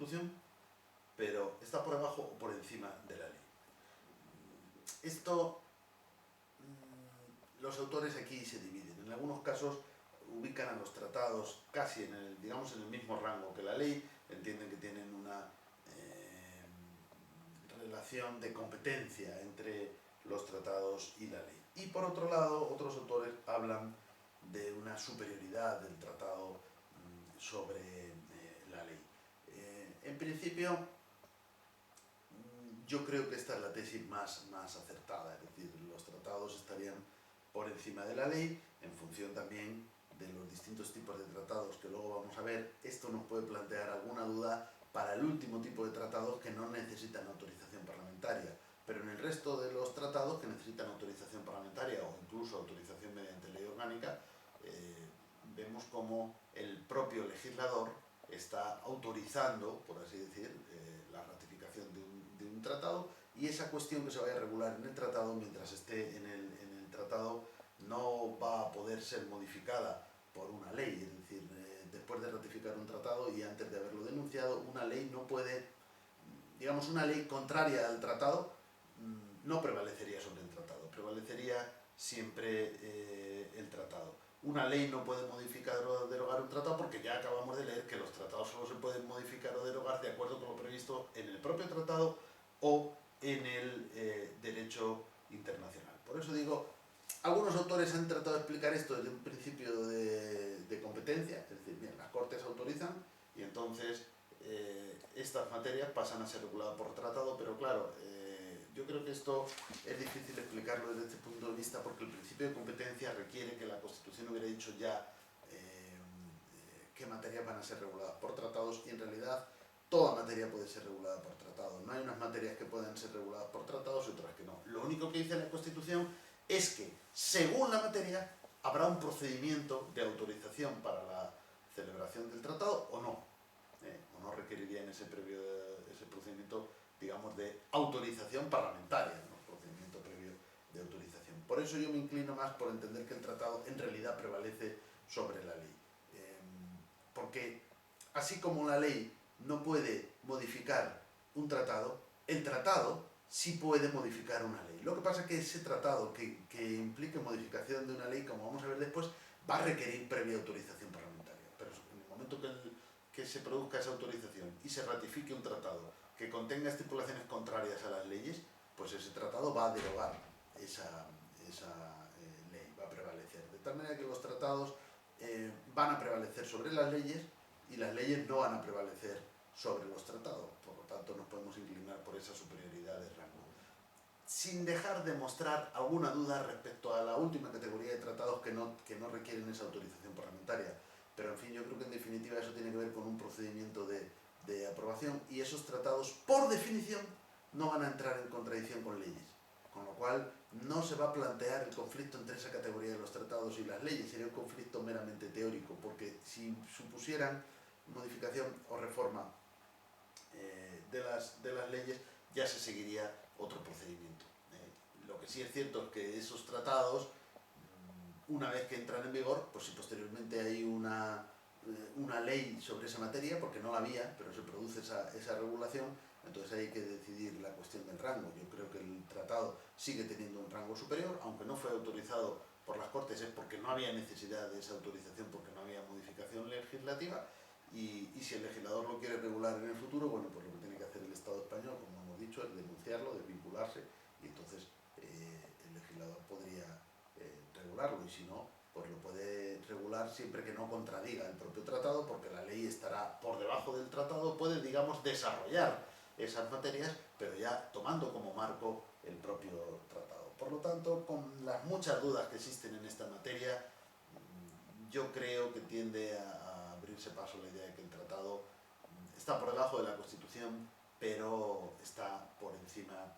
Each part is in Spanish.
Constitución, pero está por debajo o por encima de la ley. Esto, los autores aquí se dividen. En algunos casos ubican a los tratados casi en el, digamos, en el mismo rango que la ley, entienden que tienen una relación de competencia entre los tratados y la ley. Y por otro lado, otros autores hablan de una superioridad del tratado sobre la ley. En principio, yo creo que esta es la tesis más acertada, es decir, los tratados estarían por encima de la ley, en función también de los distintos tipos de tratados que luego vamos a ver. Esto nos puede plantear alguna duda para el último tipo de tratados que no necesitan autorización parlamentaria, pero en el resto de los tratados que necesitan autorización parlamentaria o incluso autorización mediante ley orgánica, vemos como el propio legislador está autorizando, por así decir, la ratificación de un tratado, y esa cuestión que se vaya a regular en el tratado, mientras esté en el tratado, no va a poder ser modificada por una ley. Es decir, después de ratificar un tratado y antes de haberlo denunciado, una ley no puede, digamos, una ley contraria al tratado no prevalecería sobre el tratado, prevalecería siempre el tratado. Una ley no puede modificar o derogar un tratado porque ya acabamos de leer que los tratados solo se pueden modificar o derogar de acuerdo con lo previsto en el propio tratado o en el derecho internacional. Por eso digo, algunos autores han tratado de explicar esto desde un principio de competencia, es decir, bien, las Cortes autorizan y entonces estas materias pasan a ser reguladas por tratado, pero claro, yo creo que esto es difícil explicarlo desde este punto de vista porque el principio de competencia requiere que la Constitución hubiera dicho ya qué materias van a ser reguladas por tratados, y en realidad toda materia puede ser regulada por tratados. No hay unas materias que puedan ser reguladas por tratados y otras que no. Lo único que dice la Constitución es que, según la materia, habrá un procedimiento de autorización para la celebración del tratado o no. O no requeriría en ese procedimiento, digamos, de autorización parlamentaria, ¿no? Procedimiento previo de autorización. Por eso yo me inclino más por entender que el tratado en realidad prevalece sobre la ley. Porque así como la ley no puede modificar un tratado, el tratado sí puede modificar una ley. Lo que pasa es que ese tratado que implique modificación de una ley, como vamos a ver después, va a requerir previa autorización parlamentaria. Pero en el momento que se produzca esa autorización y se ratifique un tratado que contenga estipulaciones contrarias a las leyes, pues ese tratado va a derogar esa ley, va a prevalecer. De tal manera que los tratados van a prevalecer sobre las leyes y las leyes no van a prevalecer sobre los tratados. Por lo tanto, nos podemos inclinar por esa superioridad de rango. Sin dejar de mostrar alguna duda respecto a la última categoría de tratados que no requieren esa autorización parlamentaria. Pero, en fin, yo creo que en definitiva eso tiene que ver con un procedimiento de aprobación, y esos tratados, por definición, no van a entrar en contradicción con leyes. Con lo cual, no se va a plantear el conflicto entre esa categoría de los tratados y las leyes, sería un conflicto meramente teórico, porque si supusieran modificación o reforma de las leyes, ya se seguiría otro procedimiento. Lo que sí es cierto es que esos tratados, una vez que entran en vigor, pues si posteriormente hay una ley sobre esa materia, porque no la había, pero se produce esa regulación, entonces hay que decidir la cuestión del rango. Yo creo que el tratado sigue teniendo un rango superior, aunque no fue autorizado por las Cortes, es porque no había necesidad de esa autorización, porque no había modificación legislativa, y si el legislador lo quiere regular en el futuro, bueno, pues lo que tiene que hacer el Estado español, como hemos dicho, es denunciarlo, desvincularse, y entonces el legislador podría regularlo, y si no, pues lo puede regular siempre que no contradiga el propio tratado, porque la ley estará por debajo del tratado, puede, digamos, desarrollar esas materias, pero ya tomando como marco el propio tratado. Por lo tanto, con las muchas dudas que existen en esta materia, yo creo que tiende a abrirse paso la idea de que el tratado está por debajo de la Constitución, pero está por encima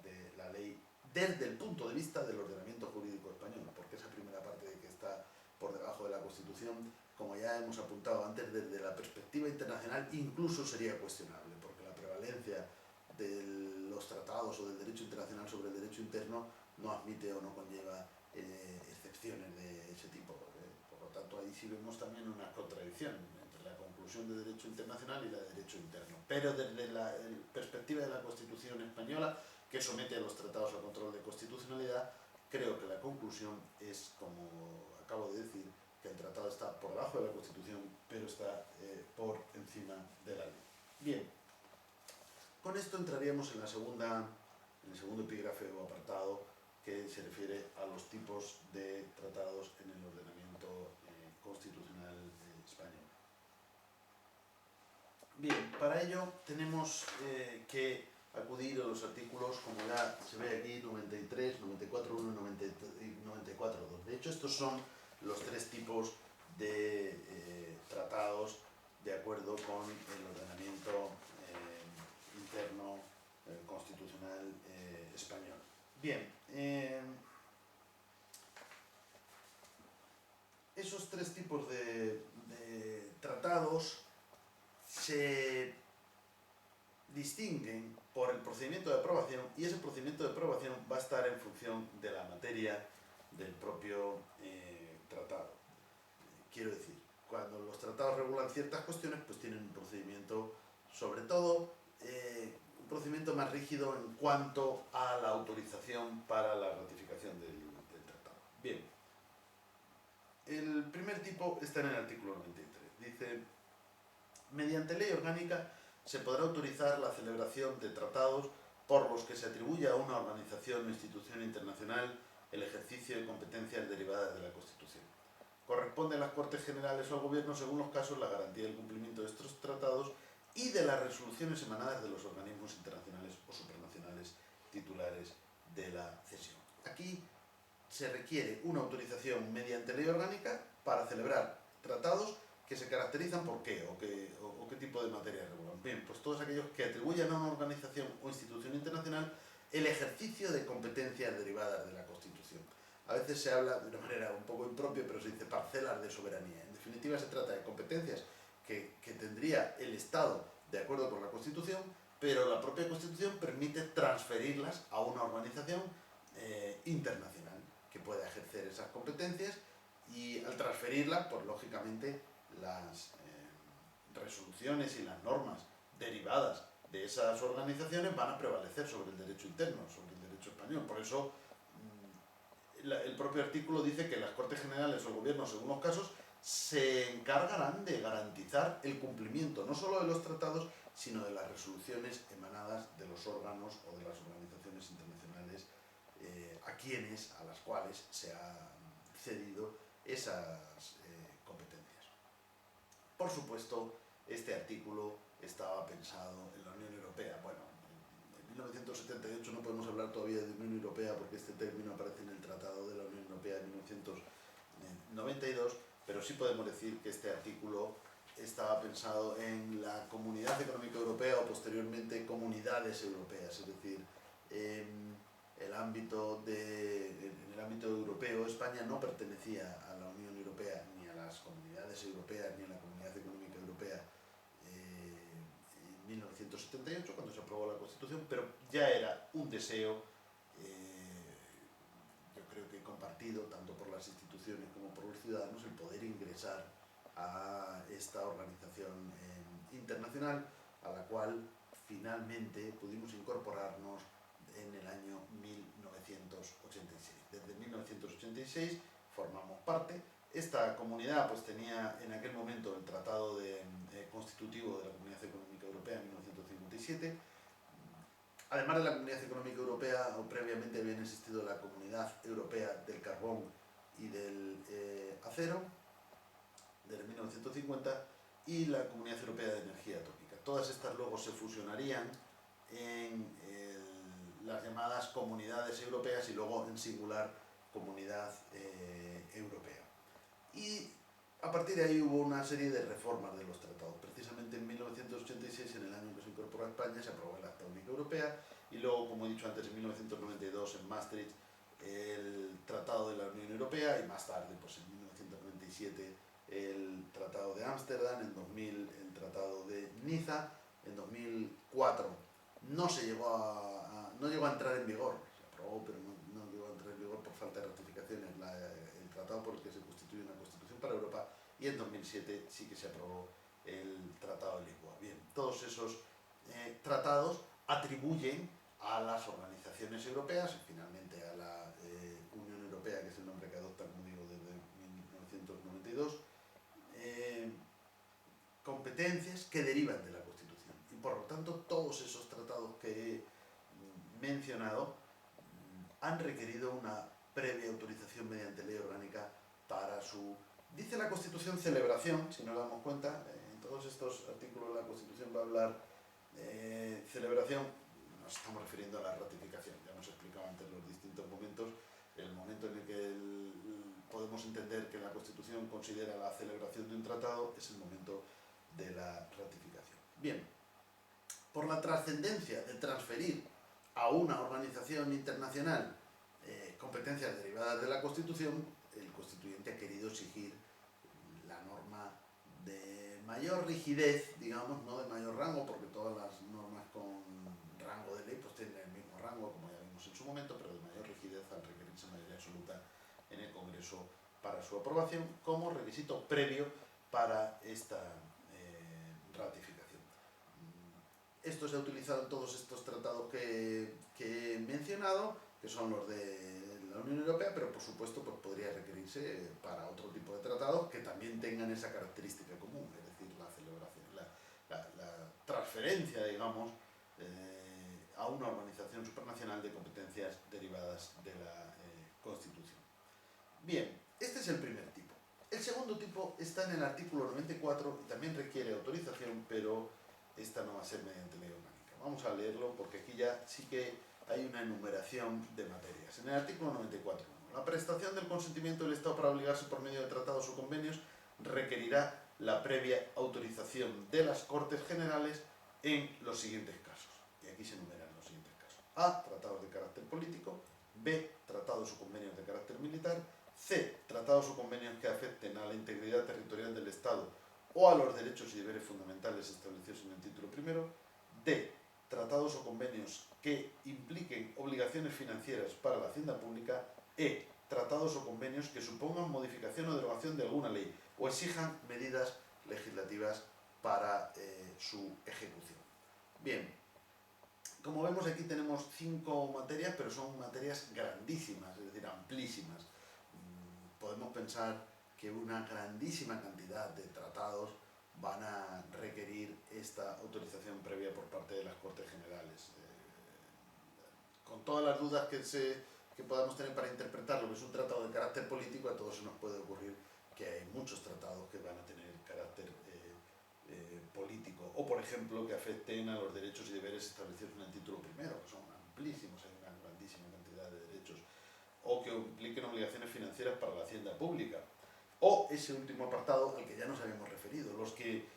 de la ley desde el punto de vista del ordenamiento jurídico español, porque esa primera parte de que está por debajo de la Constitución, como ya hemos apuntado antes, desde la perspectiva internacional incluso sería cuestionable, porque la prevalencia de los tratados o del derecho internacional sobre el derecho interno no admite o no conlleva excepciones de ese tipo. Por lo tanto, ahí sí vemos también una contradicción entre la conclusión conclusión de derecho internacional y la de derecho interno. Pero desde la perspectiva de la Constitución española, que somete a los tratados a control de constitucionalidad, creo que la conclusión es, como acabo de decir, que el tratado está por debajo de la Constitución, pero está por encima de la ley. Bien, con esto entraríamos en el segundo epígrafe o apartado que se refiere a los tipos de tratados en el ordenamiento constitucional español. Bien, para ello tenemos que acudir a los artículos, como ya se ve aquí, 93, 94.1 y 94.2. De hecho, estos son los tres tipos de tratados de acuerdo con el ordenamiento interno constitucional español. Bien, esos tres tipos de tratados se distinguen por el procedimiento de aprobación, y ese procedimiento de aprobación va a estar en función de la materia del propio tratado. Quiero decir, cuando los tratados regulan ciertas cuestiones, pues tienen un procedimiento, sobre todo, un procedimiento más rígido en cuanto a la autorización para la ratificación del tratado. Bien, el primer tipo está en el artículo 93. Dice: mediante ley orgánica se podrá autorizar la celebración de tratados por los que se atribuya a una organización o institución internacional el ejercicio de competencias derivadas de la Constitución. Corresponde a las Cortes Generales o al Gobierno, según los casos, la garantía del cumplimiento de estos tratados y de las resoluciones emanadas de los organismos internacionales o supranacionales titulares de la cesión. Aquí se requiere una autorización mediante ley orgánica para celebrar tratados que se caracterizan por qué o qué tipo de materia regulan. Bien, pues todos aquellos que atribuyan a una organización o institución internacional el ejercicio de competencias derivadas de la Constitución. A veces se habla de una manera un poco impropia, pero se dice parcelas de soberanía. En definitiva, se trata de competencias que tendría el Estado de acuerdo con la Constitución, pero la propia Constitución permite transferirlas a una organización internacional que pueda ejercer esas competencias, y al transferirlas, pues lógicamente las resoluciones y las normas derivadas de esas organizaciones van a prevalecer sobre el derecho interno, sobre el derecho español. Por eso el propio artículo dice que las Cortes Generales o el Gobierno, según los casos, se encargarán de garantizar el cumplimiento no solo de los tratados, sino de las resoluciones emanadas de los órganos o de las organizaciones internacionales a las cuales se ha cedido esas competencias. Por supuesto, este artículo estaba pensado en la Unión Europea. Bueno, en 1978 no podemos hablar todavía de Unión Europea porque este término aparece en el Tratado de la Unión Europea de 1992, pero sí podemos decir que este artículo estaba pensado en la Comunidad Económica Europea o posteriormente Comunidades Europeas, es decir, en el ámbito europeo, España no pertenecía a la Unión Europea, ni a las Comunidades Europeas, ni a la Comunidad Económica Europea en 1978, cuando se aprobó la Constitución, pero ya era un deseo, yo creo que compartido tanto por las instituciones como por los ciudadanos, el poder ingresar a esta organización internacional, a la cual finalmente pudimos incorporarnos en el año 1986. Desde 1986 formamos parte. Esta comunidad pues tenía en aquel momento el Tratado Constitutivo de la Comunidad Económica Europea en 1957. Además de la Comunidad Económica Europea, previamente habían existido la Comunidad Europea del Carbón y del Acero, desde 1950, y la Comunidad Europea de Energía Atómica. Todas estas luego se fusionarían en las llamadas comunidades europeas y luego en singular Comunidad Europea. Y a partir de ahí hubo una serie de reformas de los tratados. Precisamente en 1986, en el año en que se incorporó a España, se aprobó el Acta Única Europea, y luego, como he dicho antes, en 1992 en Maastricht el Tratado de la Unión Europea, y más tarde, pues en 1997 el Tratado de Ámsterdam, en 2000 el Tratado de Niza, en 2004 no llegó a entrar en vigor, se aprobó pero no llegó a entrar en vigor por falta de ratificaciones el tratado por el que se constituye una Constitución para Europa, y en 2007 sí que se aprobó el Tratado de Lisboa. Bien, todos esos tratados atribuyen a las organizaciones europeas y finalmente a la Unión Europea, que es el nombre que adopta, como digo, desde 1992, competencias que derivan de la Constitución. Y por lo tanto, todos esos tratados que he mencionado han requerido una previa autorización mediante ley orgánica para su, dice la Constitución, celebración, si nos damos cuenta, en todos estos artículos de la Constitución va a hablar celebración, nos estamos refiriendo a la ratificación, ya hemos explicado antes los distintos momentos, el momento en el que podemos entender que la Constitución considera la celebración de un tratado es el momento de la ratificación. Bien, por la trascendencia de transferir a una organización internacional competencias derivadas de la Constitución, el constituyente ha querido exigir la norma de mayor rigidez, digamos, no de mayor rango, porque todas las normas con rango de ley pues tienen el mismo rango, como ya vimos en su momento, pero de mayor rigidez al requerirse mayoría absoluta en el Congreso para su aprobación, como requisito previo para esta ratificación. Esto se ha utilizado en todos estos tratados que he mencionado, que son los de la Unión Europea, pero por supuesto pues podría requerirse para otro tipo de tratados que también tengan esa característica común, es decir, la celebración, la transferencia, digamos, a una organización supranacional de competencias derivadas de la Constitución. Bien, este es el primer tipo. El segundo tipo está en el artículo 94 y también requiere autorización, pero esta no va a ser mediante ley orgánica. Vamos a leerlo porque aquí ya sí que hay una enumeración de materias. En el artículo 94, la prestación del consentimiento del Estado para obligarse por medio de tratados o convenios requerirá la previa autorización de las Cortes Generales en los siguientes casos. Y aquí se enumeran los siguientes casos. A. Tratados de carácter político. B. Tratados o convenios de carácter militar. C. Tratados o convenios que afecten a la integridad territorial del Estado o a los derechos y deberes fundamentales establecidos en el título primero. D. Tratados o convenios que impliquen obligaciones financieras para la hacienda pública. E. Tratados o convenios que supongan modificación o derogación de alguna ley o exijan medidas legislativas para su ejecución. Bien, como vemos aquí tenemos 5 materias, pero son materias grandísimas, es decir, amplísimas. Podemos pensar que una grandísima cantidad de tratados van a requerir esta autorización previa por parte de las Cortes Generales. Con todas las dudas que podamos tener para interpretar lo que es un tratado de carácter político, a todos se nos puede ocurrir que hay muchos tratados que van a tener carácter político, o por ejemplo que afecten a los derechos y deberes establecidos en el título primero, que son amplísimos, hay una grandísima cantidad de derechos, o que impliquen obligaciones financieras para la hacienda pública, o ese último apartado al que ya nos habíamos referido, los que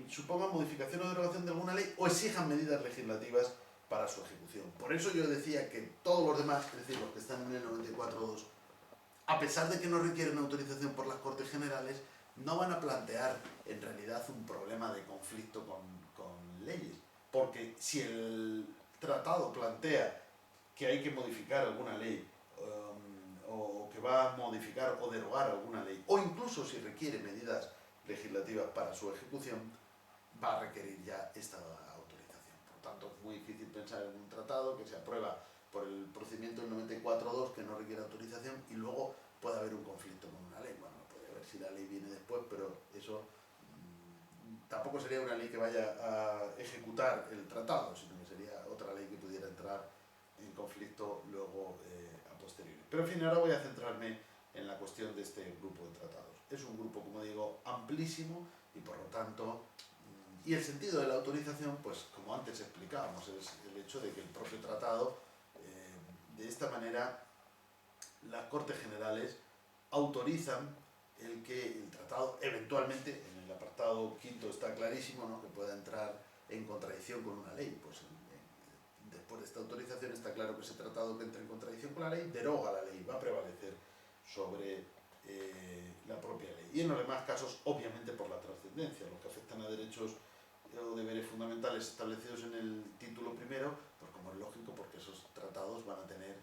supongan modificación o derogación de alguna ley o exijan medidas legislativas para su ejecución. Por eso yo decía que todos los demás, es decir, los que están en el 94.2, a pesar de que no requieren autorización por las Cortes Generales, no van a plantear en realidad un problema de conflicto con leyes. Porque si el tratado plantea que hay que modificar alguna ley, o que va a modificar o derogar alguna ley, o incluso si requiere medidas legislativas para su ejecución, va a requerir ya esta autorización. Por tanto, es muy difícil pensar en un tratado que se aprueba por el procedimiento del 94.2 que no requiere autorización y luego puede haber un conflicto con una ley. Bueno, puede haber si la ley viene después, pero eso tampoco sería una ley que vaya a ejecutar el tratado, sino que sería otra ley que pudiera entrar en conflicto luego a posteriori. Pero en fin, ahora voy a centrarme en la cuestión de este grupo de tratados. Es un grupo, como digo, amplísimo y por lo tanto, y el sentido de la autorización, pues como antes explicábamos, es el hecho de que el propio tratado, de esta manera, las Cortes Generales autorizan el que el tratado eventualmente, en el apartado quinto está clarísimo, ¿no?, que pueda entrar en contradicción con una ley. Pues después de esta autorización está claro que ese tratado que entra en contradicción con la ley deroga la ley, va a prevalecer sobre la propia ley. Y en los demás casos, obviamente por la trascendencia, los que afectan a derechos o deberes fundamentales establecidos en el título primero, pues como es lógico, porque esos tratados van a tener,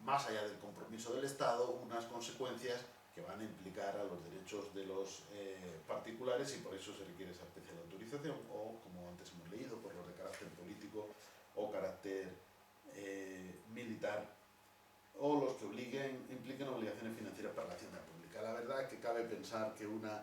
más allá del compromiso del Estado, unas consecuencias que van a implicar a los derechos de los particulares electorales y por eso se requiere esa especial autorización, o, como antes hemos leído, por los de carácter político o carácter militar, o los que impliquen obligaciones financieras para la hacienda pública. La verdad es que cabe pensar que una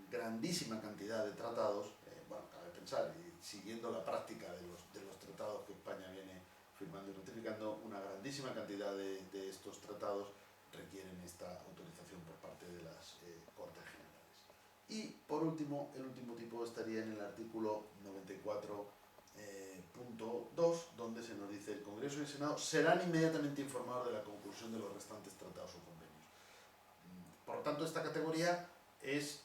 grandísima cantidad de tratados, cabe pensar, y siguiendo la práctica de los tratados que España viene firmando y ratificando, una grandísima cantidad de estos tratados requieren esta autorización por parte de las Cortes Generales. Y por último, el último tipo estaría en el artículo 94.2, donde se nos dice: el Congreso y el Senado serán inmediatamente informados de la conclusión de los restantes tratados o convenios. Por lo tanto, esta categoría es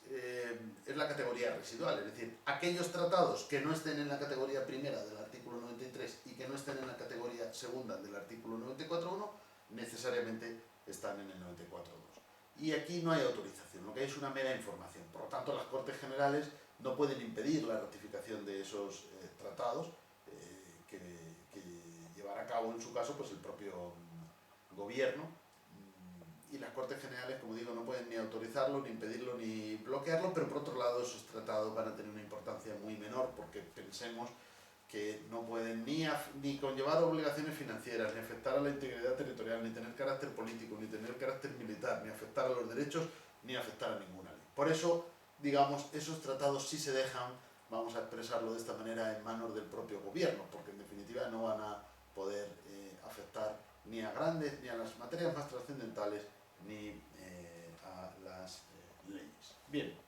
la categoría residual, es decir, aquellos tratados que no estén en la categoría primera del artículo 93 y que no estén en la categoría segunda del artículo 94.1, necesariamente están en el 94.2. Y aquí no hay autorización, lo que hay es una mera información. Por lo tanto, las Cortes Generales no pueden impedir la ratificación de esos tratados que llevará a cabo, en su caso, pues el propio gobierno. Y las Cortes Generales, como digo, no pueden ni autorizarlo, ni impedirlo, ni bloquearlo, pero por otro lado esos tratados van a tener una importancia muy menor, porque pensemos que no pueden ni conllevar obligaciones financieras, ni afectar a la integridad territorial, ni tener carácter político, ni tener carácter militar, ni afectar a los derechos, ni afectar a ninguna ley. Por eso, digamos, esos tratados sí se dejan, vamos a expresarlo de esta manera, en manos del propio gobierno, porque en definitiva no van a poder afectar ni a grandes, ni a las materias más trascendentales, ni a las leyes. Bien,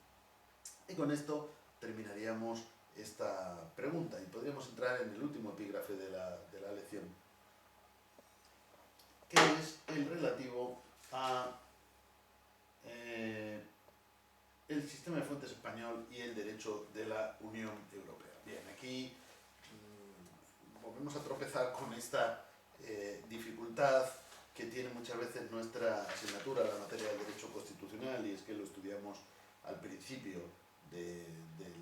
y con esto terminaríamos esta pregunta y podríamos entrar en el último epígrafe de la lección, que es el relativo a el sistema de fuentes español y el derecho de la Unión Europea. Bien, aquí volvemos a tropezar con esta dificultad que tiene muchas veces nuestra asignatura, la materia del derecho constitucional, y es que lo estudiamos al principio de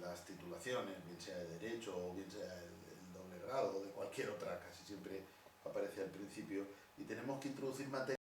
las titulaciones, bien sea de derecho o bien sea el doble grado o de cualquier otra, casi siempre aparece al principio, y tenemos que introducir materias